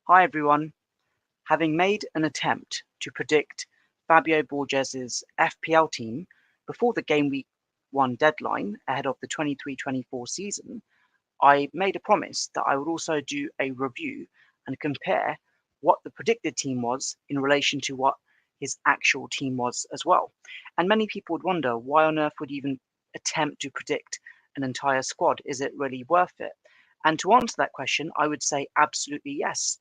Hi everyone. Having made an attempt to predict Fabio Borges' FPL team before the Gameweek 1 deadline ahead of the 23-24 season, I made a promise that I would also do a review and compare what the predicted team was in relation to what his actual team was as well. And many people would wonder, why on earth would you even attempt to predict an entire squad? Is it really worth it? And to answer that question, I would say absolutely yes.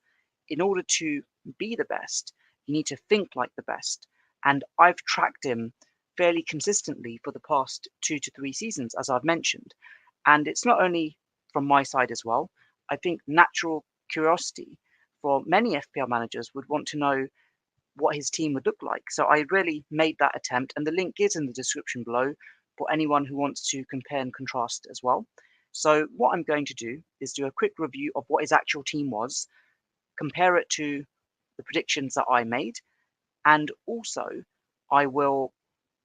In order to be the best, you need to think like the best. And I've tracked him fairly consistently for the past 2 to 3 seasons, as I've mentioned. And it's not only from my side as well. I think natural curiosity for many FPL managers would want to know what his team would look like. So I really made that attempt, and the link is in the description below for anyone who wants to compare and contrast as well. So what I'm going to do is do a quick review of what his actual team was, compare it to the predictions that I made, and also I will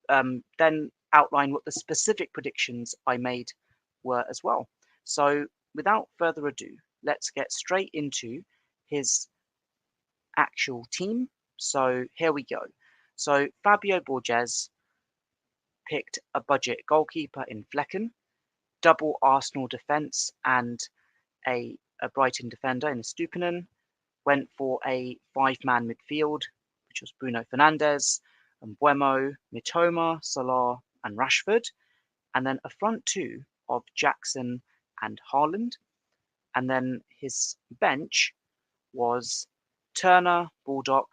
then outline what the specific predictions I made were as well. So without further ado, let's get straight into his actual team. So here we go. So Fabio Borges picked a budget goalkeeper in Flecken, double Arsenal defence and a Brighton defender in Stupinan, went for a five-man midfield, which was Bruno Fernandes, Mbeumo, Mitoma, Salah, and Rashford, and then a front two of Jackson and Haaland. And then his bench was Turner, Baldock,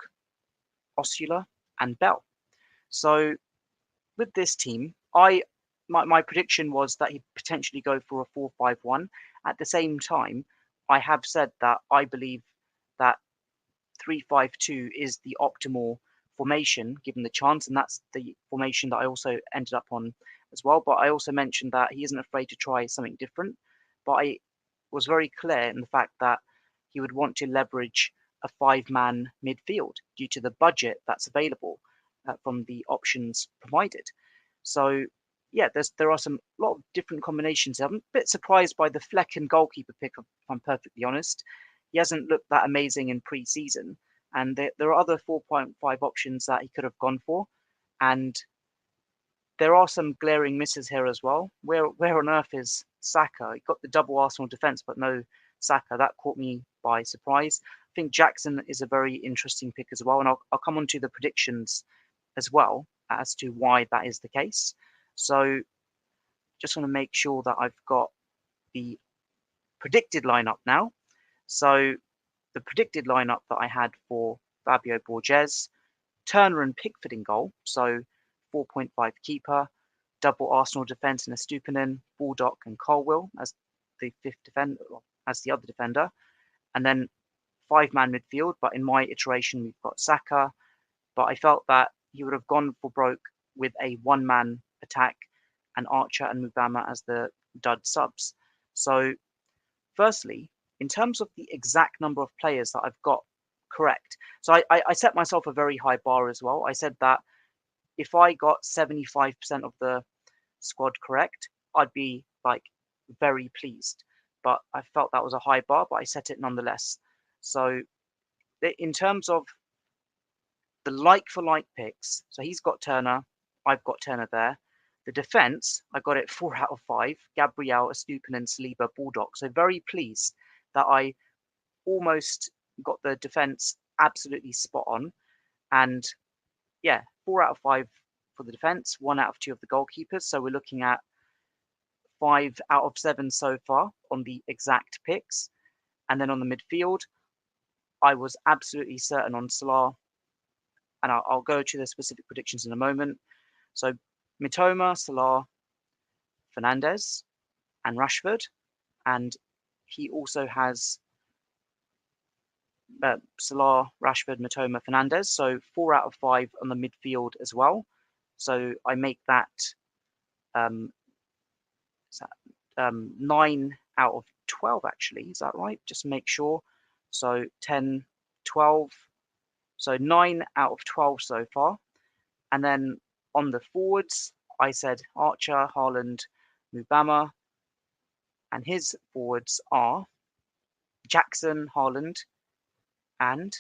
Osula, and Bell. So with this team, my prediction was that he'd potentially go for a 4-5-1. At the same time, I have said that I believe that 3-5-2 is the optimal formation given the chance, and that's the formation that I also ended up on as well. But I also mentioned that he isn't afraid to try something different. But I was very clear in the fact that he would want to leverage a five-man midfield due to the budget that's available from the options provided. So yeah, there are some lot of different combinations. I'm a bit surprised by the Flecken goalkeeper pick, if I'm perfectly honest. He hasn't looked that amazing in pre-season, and there are other 4.5 options that he could have gone for, and there are some glaring misses here as well. Where on earth is Saka? He got the double Arsenal defence, but no Saka. That caught me by surprise. I think Jackson is a very interesting pick as well, and I'll come on to the predictions as well as to why that is the case. So just want to make sure that I've got the predicted lineup now. So the predicted lineup that I had for Fabio Borges, Turner and Pickford in goal, so 4.5 keeper, double Arsenal defence in Estupinan, Baldock and Colwill as the fifth defender, as the other defender, and then five-man midfield. But in my iteration, we've got Saka, but I felt that he would have gone for broke with a one-man attack and Archer and Mubama as the dud subs. So firstly, in terms of the exact number of players that I've got correct, so I set myself a very high bar as well. I said that if I got 75% of the squad correct, I'd be like very pleased. But I felt that was a high bar, but I set it nonetheless. So in terms of the like for like picks, so he's got Turner, I've got Turner there. The defense, I got it 4 out of 5. Gabriel, Estupinan, Saliba, Baldock. So very pleased that I almost got the defense absolutely spot on. And yeah, 4 out of 5 for the defense, 1 out of 2 of the goalkeepers. So we're looking at 5 out of 7 so far on the exact picks. And then on the midfield, I was absolutely certain on Salah, and I'll go to the specific predictions in a moment. So Mitoma, Salah, Fernandes, and Rashford, and he also has Salah, Rashford, Mitoma, Fernandes. So 4 out of 5 on the midfield as well. So I make that 9 out of 12 actually. Is that right? Just make sure. So 10, 12. So 9 out of 12 so far. And then on the forwards, I said Archer, Haaland, Mubama, and his forwards are Jackson, Haaland, and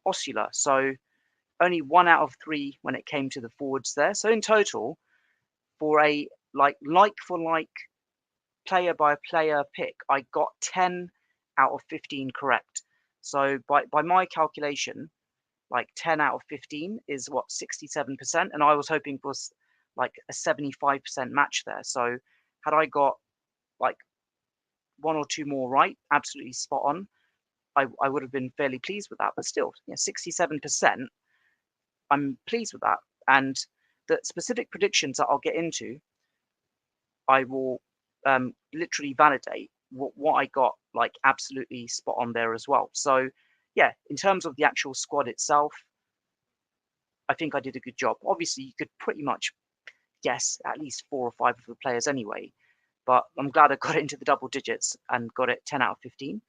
Osula. So only 1 out of 3 when it came to the forwards there. So in total, for a like for like player by player pick, I got 10 out of 15 correct. So by my calculation, like 10 out of 15 is what, 67%, and I was hoping for like a 75% match there. So had I got like 1 or 2 more right, absolutely spot on, I would have been fairly pleased with that. But still, 67%, I'm pleased with that. And the specific predictions that I'll get into, I will literally validate what I got, like absolutely spot on there as well. So yeah, in terms of the actual squad itself, I think I did a good job. Obviously, you could pretty much guess at least 4 or 5 of the players anyway, but I'm glad I got it into the double digits and got it 10 out of 15.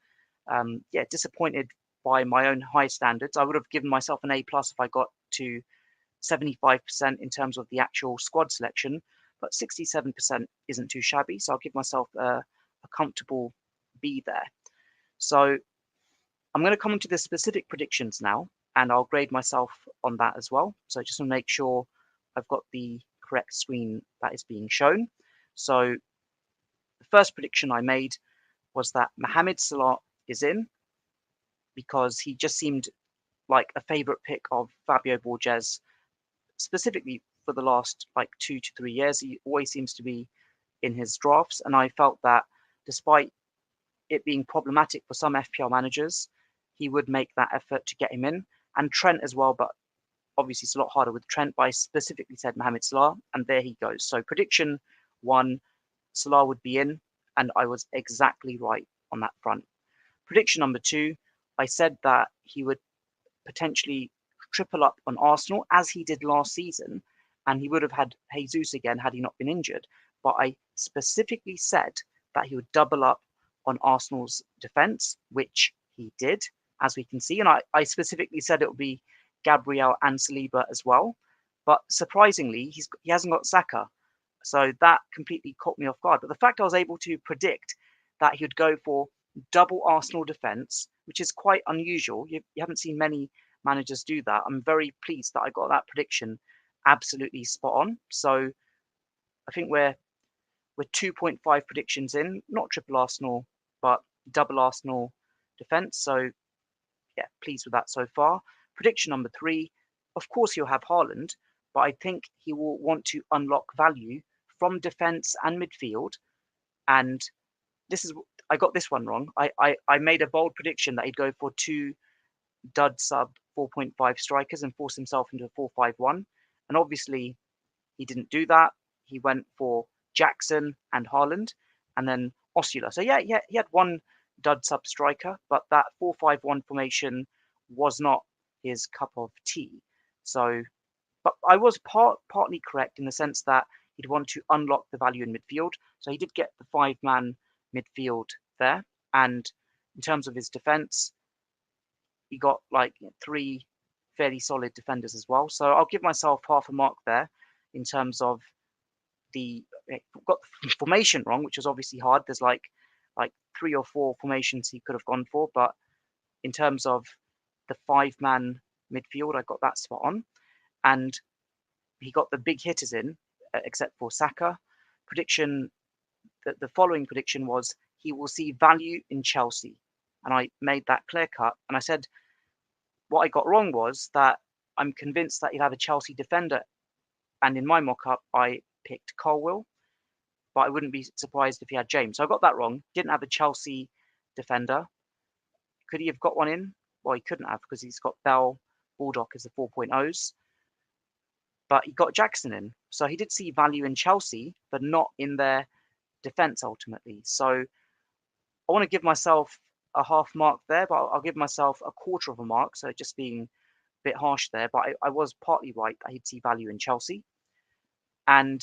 Yeah, disappointed by my own high standards. I would have given myself an A+ if I got to 75% in terms of the actual squad selection, but 67% isn't too shabby, so I'll give myself a comfortable B there. So I'm going to come into the specific predictions now, and I'll grade myself on that as well. So just want to make sure I've got the correct screen that is being shown. So the first prediction I made was that Mohamed Salah is in, because he just seemed like a favorite pick of Fabio Borges, specifically for the last like 2 to 3 years. He always seems to be in his drafts, and I felt that despite it being problematic for some FPL managers, he would make that effort to get him in, and Trent as well, but obviously it's a lot harder with Trent. But I specifically said Mohamed Salah, and there he goes. So prediction 1, Salah would be in, and I was exactly right on that front. Prediction number 2, I said that he would potentially triple up on Arsenal as he did last season, and he would have had Jesus again had he not been injured. But I specifically said that he would double up on Arsenal's defence, which he did, as we can see. And I specifically said it would be Gabriel and Saliba as well. But surprisingly, he hasn't got Saka. So that completely caught me off guard. But the fact I was able to predict that he would go for double Arsenal defence, which is quite unusual. You haven't seen many managers do that. I'm very pleased that I got that prediction absolutely spot on. So I think we're 2.5 predictions in, not triple Arsenal, but double Arsenal defence. So yeah, pleased with that so far. Prediction number 3, of course he'll have Haaland, but I think he will want to unlock value from defence and midfield. And I got this one wrong. I made a bold prediction that he'd go for 2 dud sub 4.5 strikers and force himself into a 4-5-1. And obviously he didn't do that. He went for Jackson and Haaland, and then Osula. So yeah, he had 1 dud sub striker, but that 4-5-1 formation was not his cup of tea. So, but I was partly correct in the sense that he'd want to unlock the value in midfield. So he did get the 5-man midfield there. And in terms of his defense, he got like 3 fairly solid defenders as well. So I'll give myself half a mark there in terms of got the formation wrong, which was obviously hard. There's like 3 or 4 formations he could have gone for, but in terms of the 5-man midfield, I got that spot on. And he got the big hitters in, except for Saka. The following prediction was he will see value in Chelsea, and I made that clear cut. And I said what I got wrong was that I'm convinced that he'll have a Chelsea defender, and in my mock-up I picked Colwill, but I wouldn't be surprised if he had James. So I got that wrong. Didn't have a Chelsea defender. Could he have got one in? Well, he couldn't have, because he's got Bell, Baldock as the 4.0s. But he got Jackson in. So he did see value in Chelsea, but not in their defence ultimately. So I want to give myself a half mark there, but I'll give myself a quarter of a mark. So just being a bit harsh there, but I was partly right that he'd see value in Chelsea. And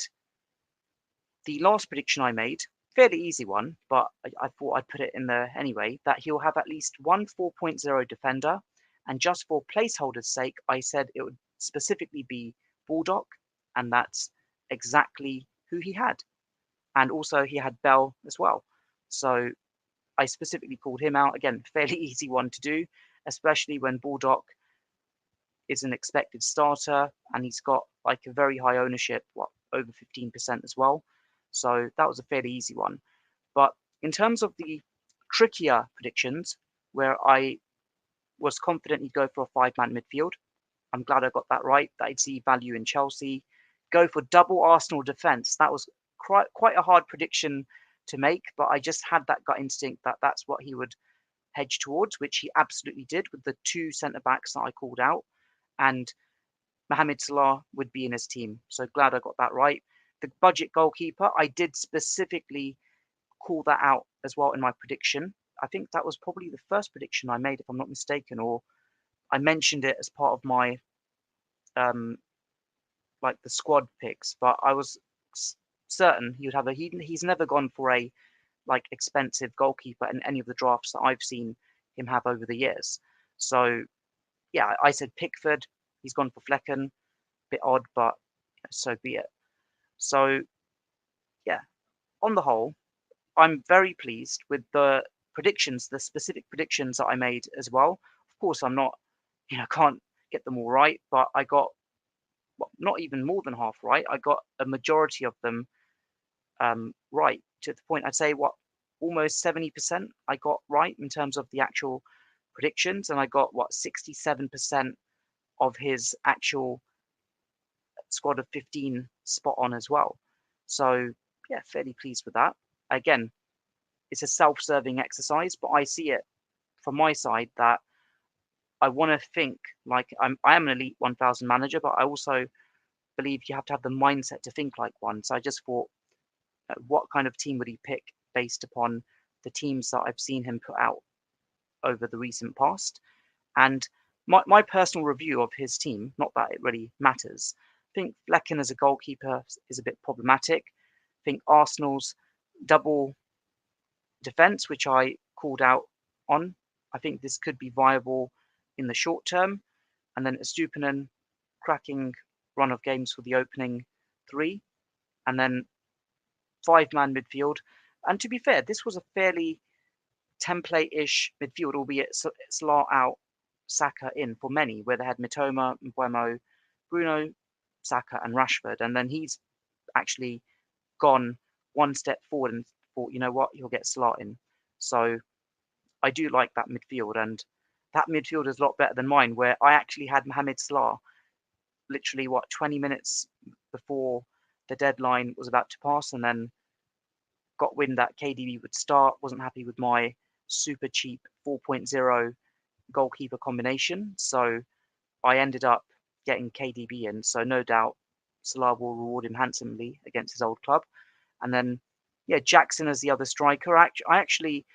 the last prediction I made, fairly easy one, but I thought I'd put it in there anyway, that he'll have at least 1 4.0 defender. And just for placeholder's sake, I said it would specifically be Baldock, and that's exactly who he had. And also he had Bell as well. So I specifically called him out. Again, fairly easy one to do. especially when Baldock is an expected starter and he's got like a very high ownership, over 15% as well. So that was a fairly easy one. But in terms of the trickier predictions, where I was confident he'd go for a 5-man midfield, I'm glad I got that right, that I'd see value in Chelsea. Go for double Arsenal defence. That was quite a hard prediction to make, but I just had that gut instinct that that's what he would hedge towards, which he absolutely did with the 2 centre-backs that I called out. And Mohamed Salah would be in his team. So glad I got that right. The budget goalkeeper, I did specifically call that out as well in my prediction. I think that was probably the first prediction I made, if I'm not mistaken, or I mentioned it as part of my like the squad picks. But I was certain he would have he's never gone for a like expensive goalkeeper in any of the drafts that I've seen him have over the years. So yeah, I said Pickford. He's gone for Flecken. Bit odd, but so be it. So yeah, on the whole, I'm very pleased with the predictions, the specific predictions that I made as well. Of course, I'm not, can't get them all right, but I got not even more than half right. I got a majority of them right, to the point I'd say almost 70% I got right in terms of the actual predictions, and I got 67% of his actual squad of 15 spot on as well. So yeah, fairly pleased with that. Again, it's a self-serving exercise, but I see it from my side that I want to think like I am an elite 1000 manager, but I also believe you have to have the mindset to think like one. So I just thought, what kind of team would he pick based upon the teams that I've seen him put out over the recent past? And my personal review of his team, not that it really matters, I think Flecken as a goalkeeper is a bit problematic. I think Arsenal's double defence, which I called out on, I think this could be viable in the short term. And then Estupinan, cracking run of games for the opening 3. And then 5-man midfield. And to be fair, this was a fairly template-ish midfield, albeit Salah out, Saka in for many, where they had Mitoma, Mbeumo, Bruno, Saka and Rashford. And then he's actually gone one step forward and thought, you know what, he'll get Salah in. So I do like that midfield, and that midfield is a lot better than mine, where I actually had Mohamed Salah literally 20 minutes before the deadline was about to pass, and then got wind that KDB would start, wasn't happy with my super cheap 4.0 goalkeeper combination. So I ended up getting KDB in. So no doubt Salah will reward him handsomely against his old club. And then, yeah, Jackson as the other striker. I actually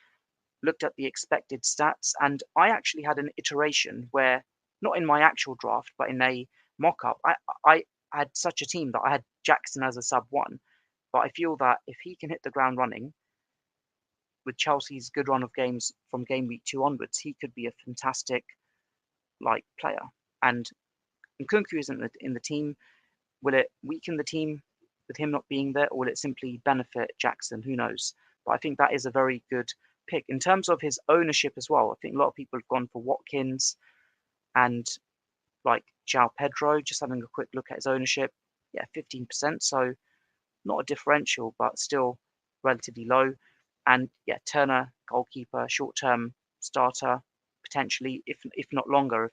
looked at the expected stats, and I actually had an iteration where, not in my actual draft, but in a mock-up, I had such a team that I had Jackson as a sub 1. But I feel that if he can hit the ground running with Chelsea's good run of games from game week 2 onwards, he could be a fantastic player. And Nkunku isn't in the team. Will it weaken the team with him not being there, or will it simply benefit Jackson? Who knows? But I think that is a very good pick. In terms of his ownership as well, I think a lot of people have gone for Watkins and João Pedro. Just having a quick look at his ownership, 15%. So not a differential, but still relatively low. And Turner, goalkeeper, short-term starter, potentially, if not longer, if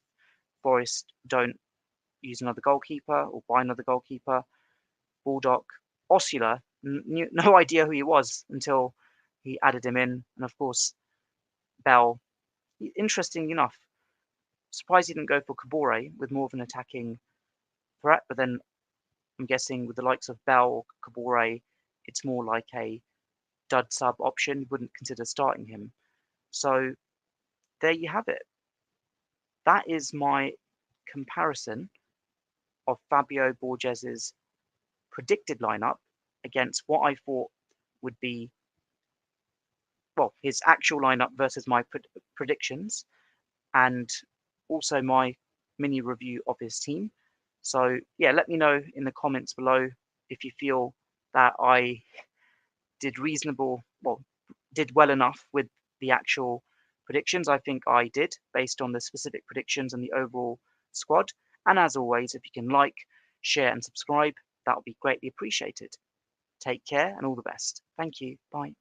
Forest don't use another goalkeeper or buy another goalkeeper. Baldock, Osula, no idea who he was until he added him in. And of course, Bell. Interesting enough, surprised he didn't go for Kabore with more of an attacking threat, but then I'm guessing with the likes of Bell or Kabore, it's more like a dud sub option. Wouldn't consider starting him. So there you have it. That is my comparison of Fabio Borges's predicted lineup against what I thought would be, his actual lineup versus my predictions, and also my mini review of his team. So yeah, let me know in the comments below if you feel that I did well enough with the actual predictions. I think I did based on the specific predictions and the overall squad. And as always, if you can like, share, and subscribe, that would be greatly appreciated. Take care and all the best. Thank you. Bye.